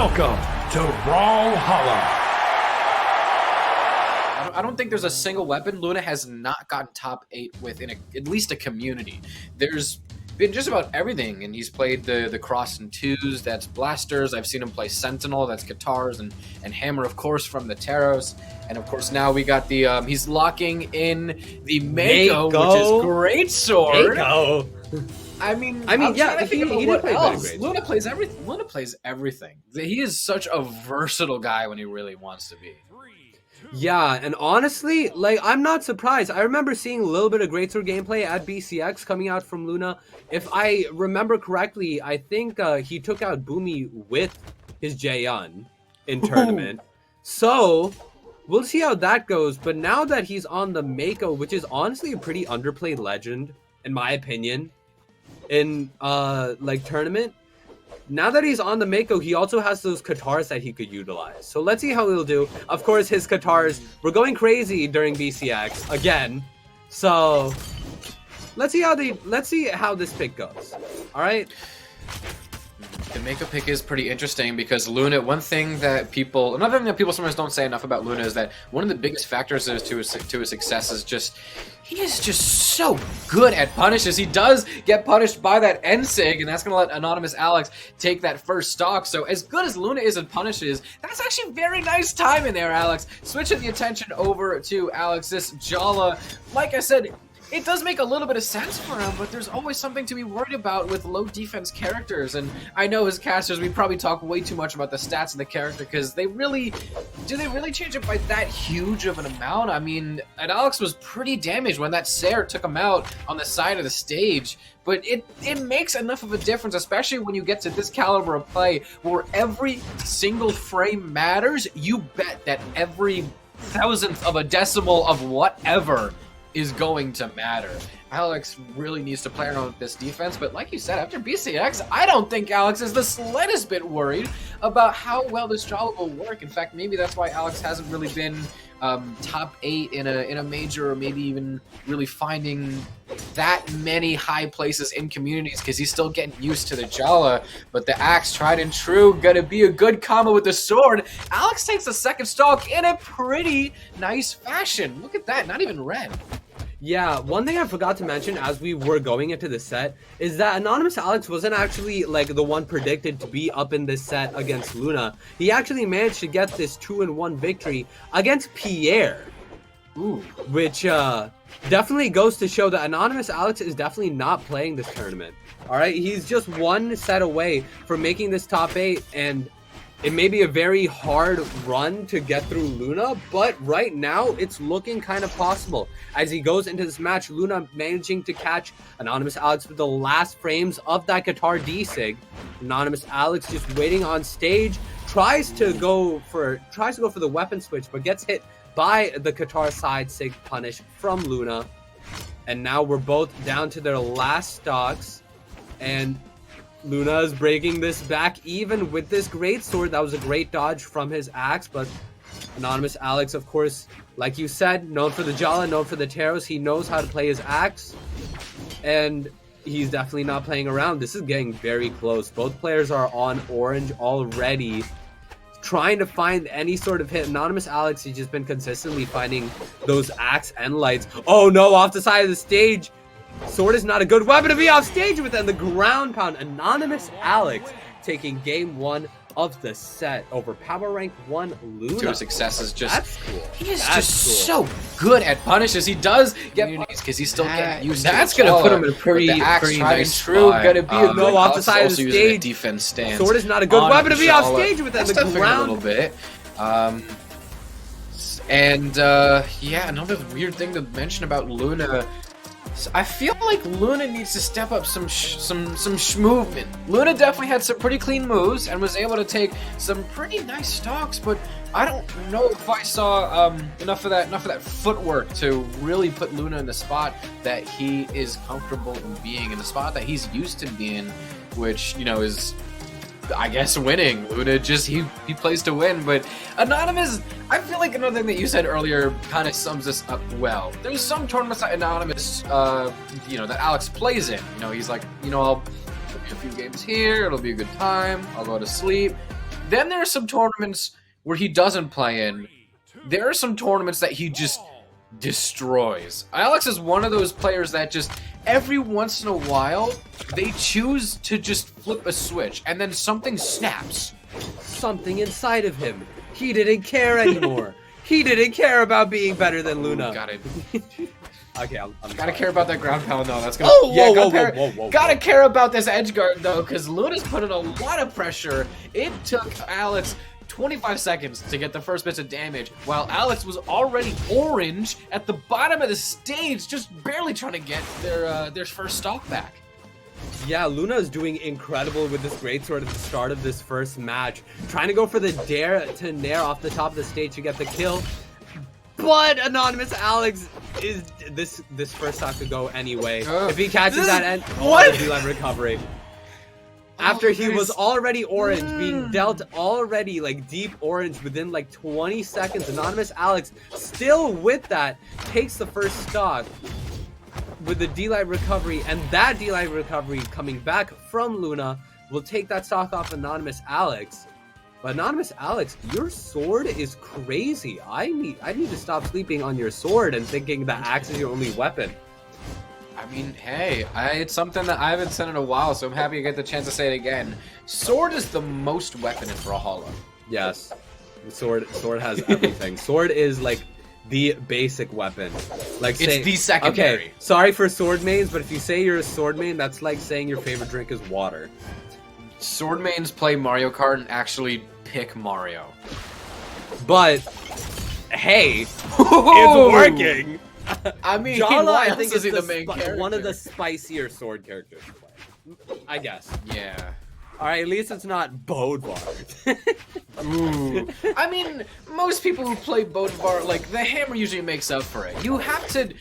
Welcome to Brawlhalla. I don't think there's a single weapon Luna has not gotten top 8 with in at least a community. There's been just about everything, and he's played the cross and twos, that's blasters. I've seen him play Sentinel, that's guitars, and hammer, of course, from the Taros. And of course now we got the he's locking in the Mako, which is great sword. Mako. I mean, yeah, he what play else. great. Luna plays everything. Luna plays everything. He is such a versatile guy when he really wants to be. Yeah, and honestly, like, I'm not surprised. I remember seeing a little bit of greatsword gameplay at BCX coming out from Luna. If I remember correctly, I think he took out Boomy with his Jaehyun in tournament. So we'll see how that goes. But now that he's on the Mako, which is honestly a pretty underplayed legend, in my opinion, in like tournament. Now that he's on the Mako, he also has those katars that he could utilize. So let's see how he'll do. Of course, his katars were going crazy during BCX again. So let's see how this pick goes. All right. The Mako pick is pretty interesting because Luna, another thing that people sometimes don't say enough about Luna is that one of the biggest factors to his success is just, he is just so good at punishes. He does get punished by that N-Sig, and that's going to let Anonymous Alex take that first stock. So as good as Luna is in punishes, that's actually very nice timing there, Alex. Switching the attention over to Alex, this Jala, like I said, it does make a little bit of sense for him, but there's always something to be worried about with low defense characters. And I know as casters, we probably talk way too much about the stats of the character because do they really change it by that huge of an amount? I mean, and Alex was pretty damaged when that Sair took him out on the side of the stage. But it makes enough of a difference, especially when you get to this caliber of play where every single frame matters. You bet that every thousandth of a decimal of whatever is going to matter. Alex really needs to play around with this defense, but like you said, after BCX, I don't think Alex is the slightest bit worried about how well this Jala will work. In fact, maybe that's why Alex hasn't really been top 8 in a major, or maybe even really finding that many high places in communities, because he's still getting used to the Jala. But the axe, tried and true, gonna be a good combo with the sword. Alex takes the second stock in a pretty nice fashion. Look at that, not even red. Yeah, one thing I forgot to mention as we were going into the set is that Anonymous Alex wasn't actually like the one predicted to be up in this set against Luna. He actually managed to get this 2-1 victory against Pierre. Ooh. Which definitely goes to show that Anonymous Alex is definitely not playing this tournament. Alright, he's just one set away from making this top 8, and it may be a very hard run to get through Luna, but right now it's looking kind of possible. As he goes into this match, Luna managing to catch Anonymous Alex with the last frames of that guitar D-Sig. Anonymous Alex just waiting on stage, tries to go for the weapon switch, but gets hit by the guitar side Sig punish from Luna. And now we're both down to their last stocks, and Luna is breaking this back even with this great sword. That was a great dodge from his axe, but Anonymous Alex, of course, like you said, known for the Jala, known for the Taros, he knows how to play his axe, and he's definitely not playing around. This is getting very close. Both players are on orange already, trying to find any sort of hit. Anonymous Alex has just been consistently finding those axe and lights. Oh no, off the side of the stage. Sword is not a good weapon to be off stage with, and the ground pound. Anonymous Alex taking game 1 of the set over Power Rank 1 Luna. To success is just, that's cool. He is so good at punishes. He does get punished because he's still getting used to it. That's gonna put him in a pretty nice true. spot. Gonna be a No, off the side of the stage. Defense stance. Sword is not a good weapon to be off stage with, and the ground. A little bit. Yeah, another weird thing to mention about Luna. I feel like Luna needs to step up some movement. Luna definitely had some pretty clean moves and was able to take some pretty nice stocks, but I don't know if I saw enough of that footwork to really put Luna in the spot that he is comfortable in being, in the spot that he's used to being, which, you know, is, I guess, winning. Luna just, he plays to win. But Anonymous, I feel like another thing that you said earlier kind of sums this up well. There's some tournaments that Anonymous, that Alex plays in. You know, he's like, I'll play a few games here, it'll be a good time, I'll go to sleep. Then there are some tournaments where he doesn't play in. There are some tournaments that he just destroys. Alex is one of those players that just every once in a while they choose to just flip a switch and then something snaps. Something inside of him. He didn't care anymore. He didn't care about being better than Luna. Got it. Okay, I'm Gotta sorry. care about that ground pound though. That's gonna. Oh, yeah, whoa. Gotta care about this edge guard though, because Luna's putting a lot of pressure. It took Alex 25 seconds to get the first bits of damage, while Alex was already orange at the bottom of the stage, just barely trying to get their first stock back. Yeah, Luna is doing incredible with this greatsword at the start of this first match. Trying to go for the dare to nair off the top of the stage to get the kill. But Anonymous Alex is this first stock could go anyway. If he catches that end, what? D-line recovery. After he was already orange, being dealt already like deep orange within like 20 seconds, Anonymous Alex still with that takes the first stock with the D-line recovery, and that D-line recovery coming back from Luna will take that stock off Anonymous Alex. But Anonymous Alex, your sword is crazy. I need to stop sleeping on your sword and thinking that axe is your only weapon. I mean, hey, it's something that I haven't said in a while, so I'm happy to get the chance to say it again. Sword is the most weapon in Brawlhalla. Yes, the sword has everything. Sword is like the basic weapon. Like It's the secondary. Okay, sorry for sword mains, but if you say you're a sword main, that's like saying your favorite drink is water. Sword mains play Mario Kart and actually pick Mario. But hey, it's working. I mean, Brawlhalla, why I else think, is is he the main character? one of the spicier sword characters to play. I guess. Yeah. All right, at least it's not Vodhalla. Ooh. I mean, most people who play Vodhalla, like, the hammer usually makes up for it. You have to...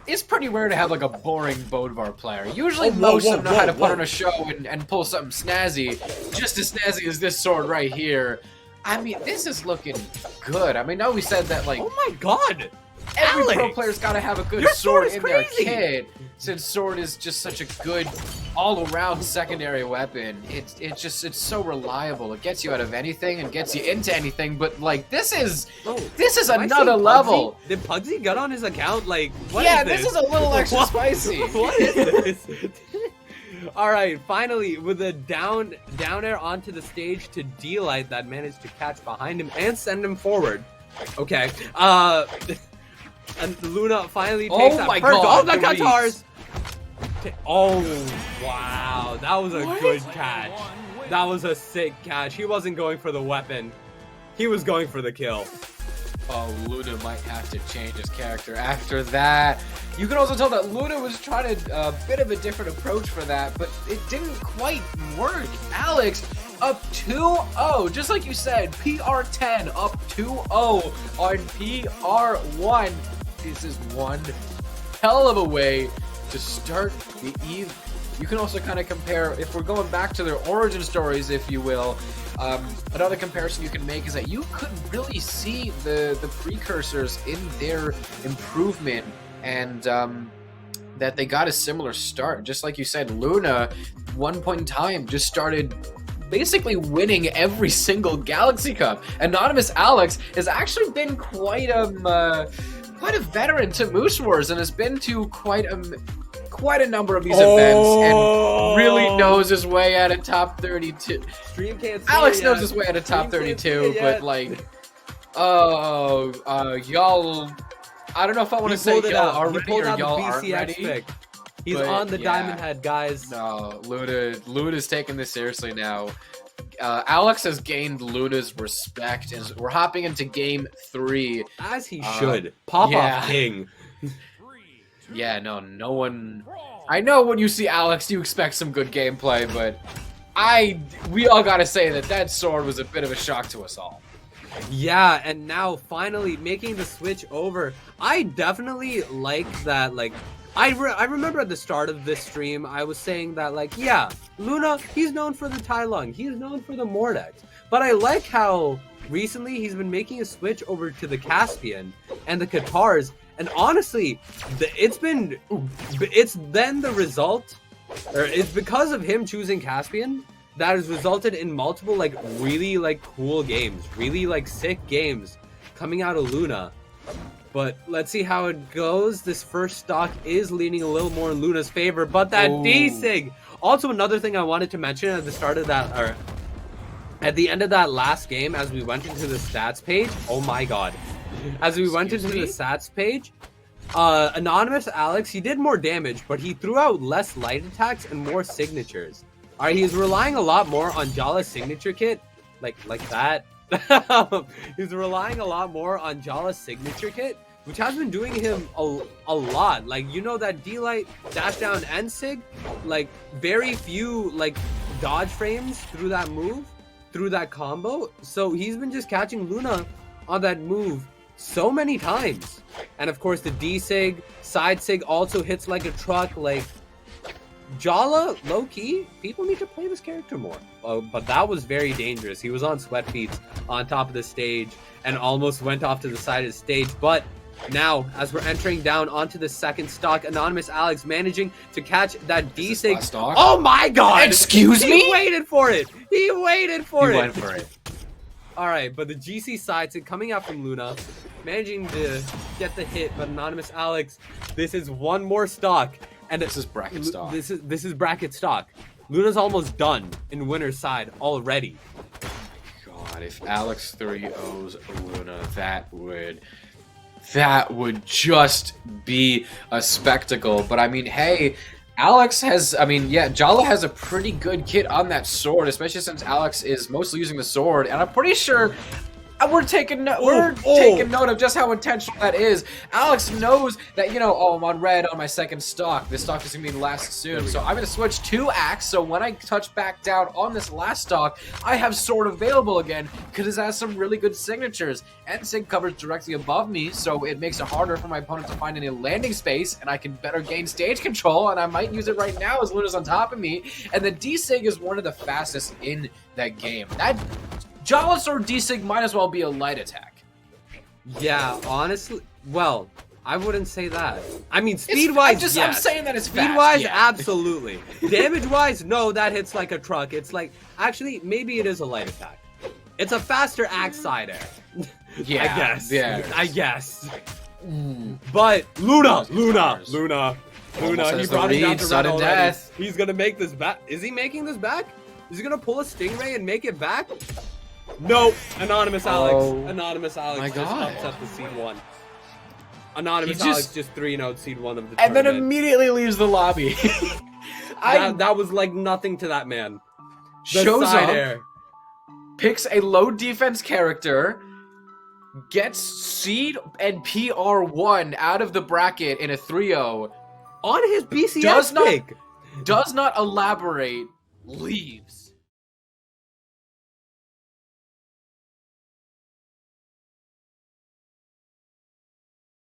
it's pretty rare to have, like, a boring Vodhalla player. Usually most of them know how to put on a show and pull something snazzy. Just as snazzy as this sword right here. I mean, this is looking good. I mean, I know we said that, like... Oh my god! Every Alex, pro player's got to have a good your sword sword is in their crazy. kit, since sword is just such a good all-around secondary weapon. It's so reliable. It gets you out of anything and gets you into anything. But like this is am I another seeing level. Pugsy? Did Pugsy get on his account? Like, what Yeah, is this? this is a little extra spicy. What is this? All right, finally with a down air onto the stage to D-Light that managed to catch behind him and send him forward. Okay. And Luna finally takes that my first. God, Oh, the Grease. Katars! Oh, wow. That was a good catch. That was a sick catch. He wasn't going for the weapon. He was going for the kill. Oh, Luna might have to change his character after that. You can also tell that Luna was trying a bit of a different approach for that, but it didn't quite work. Alex up 2-0, just like you said, PR10 up 2-0 on PR1. This is one hell of a way to start the eve. You can also kind of compare, if we're going back to their origin stories, if you will, another comparison you can make is that you could really see the precursors in their improvement, and that they got a similar start. Just like you said, Luna, one point in time, just started basically winning every single Galaxy Cup. Anonymous Alex has actually been quite a veteran to Moose Wars and has been to quite a number of these events and really knows his way out of top 32. Stream can't see Alex it knows yet. his way out of top Stream can't 32, see it but yet. like, y'all, I don't know if I want to say pulled it y'all out. are He ready pulled or out the y'all aren't BCX ready. pick. He's but on the yeah. diamond head, guys. No, Luna's taking this seriously now. Alex has gained Luna's respect, and we're hopping into game 3. As he should. Pop yeah. off king. Yeah, no one. I know when you see Alex, you expect some good gameplay, but we all gotta say that sword was a bit of a shock to us all. Yeah, and now finally making the switch over. I definitely like that. Like, I remember at the start of this stream, I was saying that, like, yeah, Luna, he's known for the Tai Lung, he's known for the Mordex, but I like how recently he's been making a switch over to the Caspian and the Katars, and honestly, it's then the result, or it's because of him choosing Caspian that has resulted in multiple like really like cool games, really like sick games coming out of Luna. But let's see how it goes. This first stock is leaning a little more in Luna's favor, but that D-Sig. Also, another thing I wanted to mention at the start of that, or at the end of that last game, as we went into the stats page. Oh my god! As we went into the stats page, Anonymous Alex, he did more damage, but he threw out less light attacks and more signatures. All right, he's relying a lot more on Brawlhalla's signature kit, like that. He's relying a lot more on Brawlhalla's signature kit, which has been doing him a lot. Like, you know, that D-Light, dash down, and sig, like, very few, like, dodge frames through that move, through that combo. So he's been just catching Luna on that move so many times. And, of course, the D-Sig, side sig also hits like a truck. Like, Brawlhalla, low-key, people need to play this character more. But that was very dangerous. He was on sweat feet on top of the stage and almost went off to the side of the stage. But now, as we're entering down onto the second stock, Anonymous Alex managing to catch that D-Sig. Oh my god! Excuse me? He waited for it! He waited for it! He went for it. Alright, but the GC side sig coming out from Luna, managing to get the hit, but Anonymous Alex, this is one more stock. And this is bracket stock. This is bracket stock. Luna's almost done in winner's side already. God, if Alex 3-0s Luna, that would just be a spectacle. But I mean, hey, Alex has, I mean, yeah, Brawlhalla has a pretty good kit on that sword, especially since Alex is mostly using the sword, and I'm pretty sure we're taking note of just how intentional that is. Alex knows that, you know, oh, I'm on red on my second stock. This stock is going to be last soon. So I'm going to switch to Axe. So when I touch back down on this last stock, I have sword available again because it has some really good signatures. And Sig covers directly above me, so it makes it harder for my opponent to find any landing space, and I can better gain stage control, and I might use it right now as Luna's on top of me. And the D-Sig is one of the fastest in that game. That Brawlhalla or D-Sig might as well be a light attack. Yeah, honestly, well, I wouldn't say that. I mean, speed-wise, yes. I'm saying that it's fast. Speed-wise, yeah. Absolutely. Damage-wise, no, that hits like a truck. It's like, actually, maybe it is a light attack. It's a faster axe side air. Yeah, I guess. Yeah. I guess. But Luna, he brought him down to red already. Death. He's gonna make this back. Is he making this back? Is he gonna pull a Stingray and make it back? Nope. Anonymous Alex. Anonymous Alex just upset the seed 1. Anonymous Alex just 3-0'd seed 1 of the and tournament. then immediately leaves the lobby. That was like nothing to that man. The shows side up, air. picks a low defense character, gets seed and PR1 out of the bracket in a 3-0. On his BCS pick. Does not elaborate, leaves.